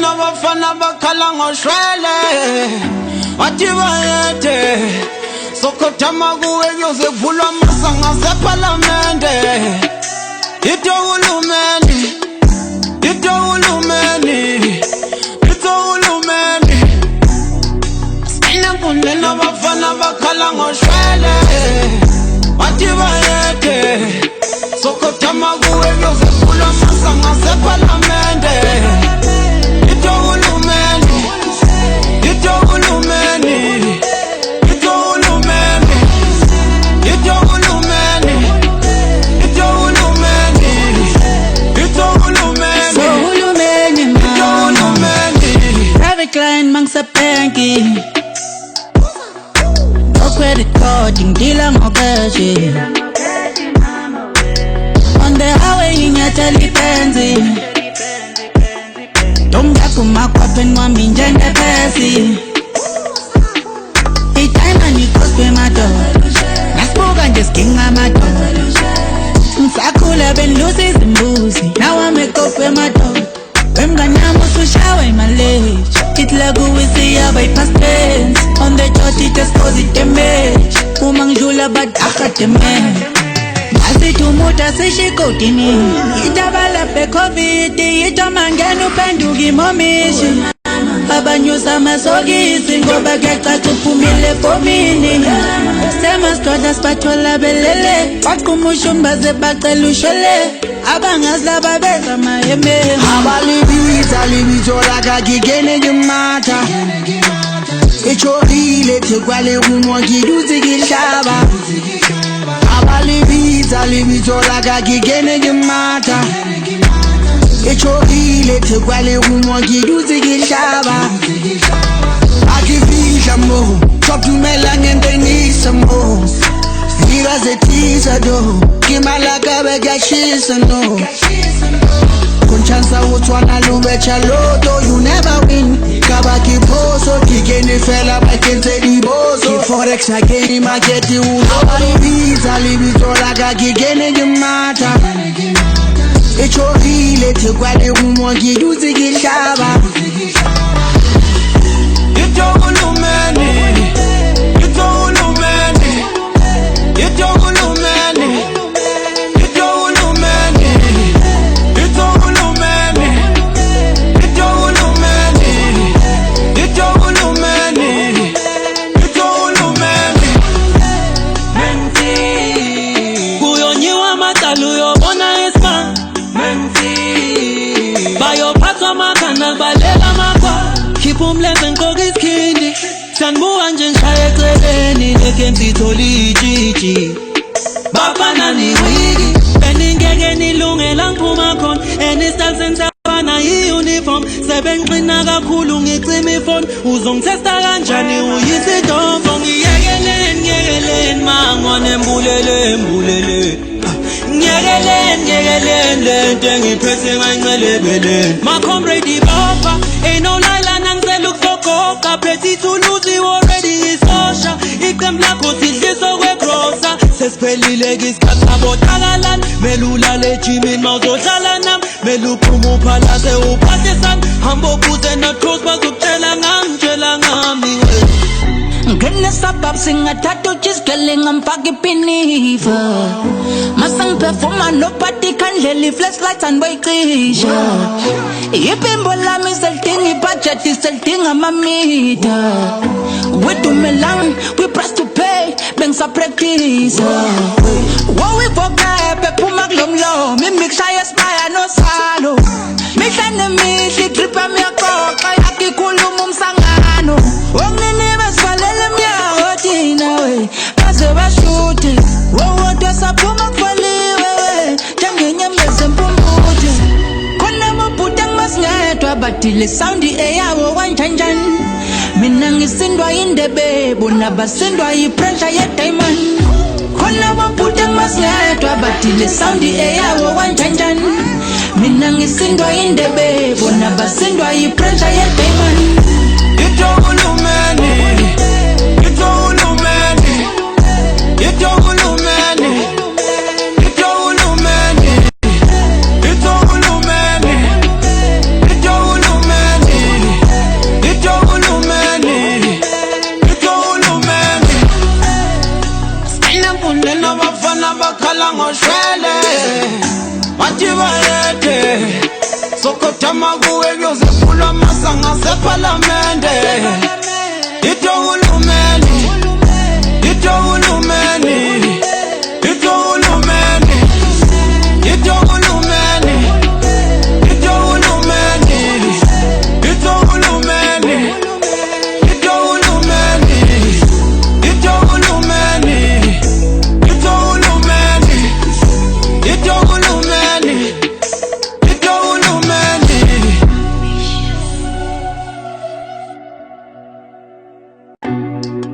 nabafana bakhala ngoshwele wathi bayethe sokhothama kuwe kuyozevulwa amasanga sePhalamende ito hulumeni sine nabafana bakhala ngoshwele wathi bayethe sokhothama kuwe kuyozevulwa amasanga sePhalamende ito hulumeni Private client mangsa banking no credit card dealer ngokeje on the highway inyatheli penzi Domdako makwapen wami njengepesi Itime nikoswe madoda Nasbuka nje skinga madoda Ngisakhula benlusa izimbuzi Now amekopwe madoda Wemnganyama usushawa imaleji Kitla kuwisiya bypass tense On the chart it expose it damage Uma ngijula badakha damage Asithumuta sishikotini Itabala pe COVID Ito mangenu upenduki momishi Abanyusa amasokisi ngoba kecaca uphumile fomini Sema squad spathola belele Baqumusha baze bacela ushele Abangazi babeza mayeme Abalibiza lakagigene ngimata Echokile thekwale kumwakiduzi kihlaba Abalibiza lakagigene ngimata Echokile thekwale kumwakiduzi kihlaba Akifisha mo Top tumela ngendenisa mo Fika zetisa do Kimalaka begashisa no Kunchansa utwana lubecha loto You never win Kaba kiposo Kigeni fela bakenze diboso Forex ageni maketi uno Abalibiza laka kigeni gimata Echokile thekwale kumwakiduzi kihlaba Ito hulumeni Kuyonyiwa matalu yobona esma Bayo patwa makana balela makwa Kipumleze nkokiskindi Sanbuwa nje nshaya eceleni Nekenzi tholi ijiji Bafana ni wigi Beningeke nilungela ngiphuma khona Any-style sensabana i-uniform Sebenqina kakhulu ngicima ifoni Uzongitesta kanjani uyisidombo Ngiyekeleni mangwane mbulele Ngiyekeleni lente ngiphethe ngancelebeleni My comrade baba Ain't no lila nangizela ukusokoka Phethi thuluzi already isosha Iqembu lakho sidliso kwegrosa Sesiphelile kisikhathi sabotakalana Melula lejimini mawuzohlala nami Meluphuma uphalaze uphathisana Hambo buze na-cross bazokutshela ngami Ngene sabab singathatha ujisikele ngamfaka ipinifa Masangperforma nobody khandlela flashlights and bayicisha Ipimbo lami selidinga ibudget selidinga amamita Wedumelang we press to pay bengisapractice Wowivoka bephuma kulomlomo imikshaya esibaya nosalo Mihla nemihle igrip yami yaqoqa yakikhuluma umsangano Ongini basivalele emnyango thina we baze bashute Wodwa saphuma kuvaliwe njengenyembezi empumputhe Khona amabhuti angimasingedwa badile sound eyawo kanjanjani Mina ngisindwa indebe bona basindwa ipressure ye-diamond Khona amabhuti angimasingedwa badile sound eyawo kanjanjani Mina ngisindwa indebe bona basindwa ipressure ye-diamond Ito hulumeni Thank you.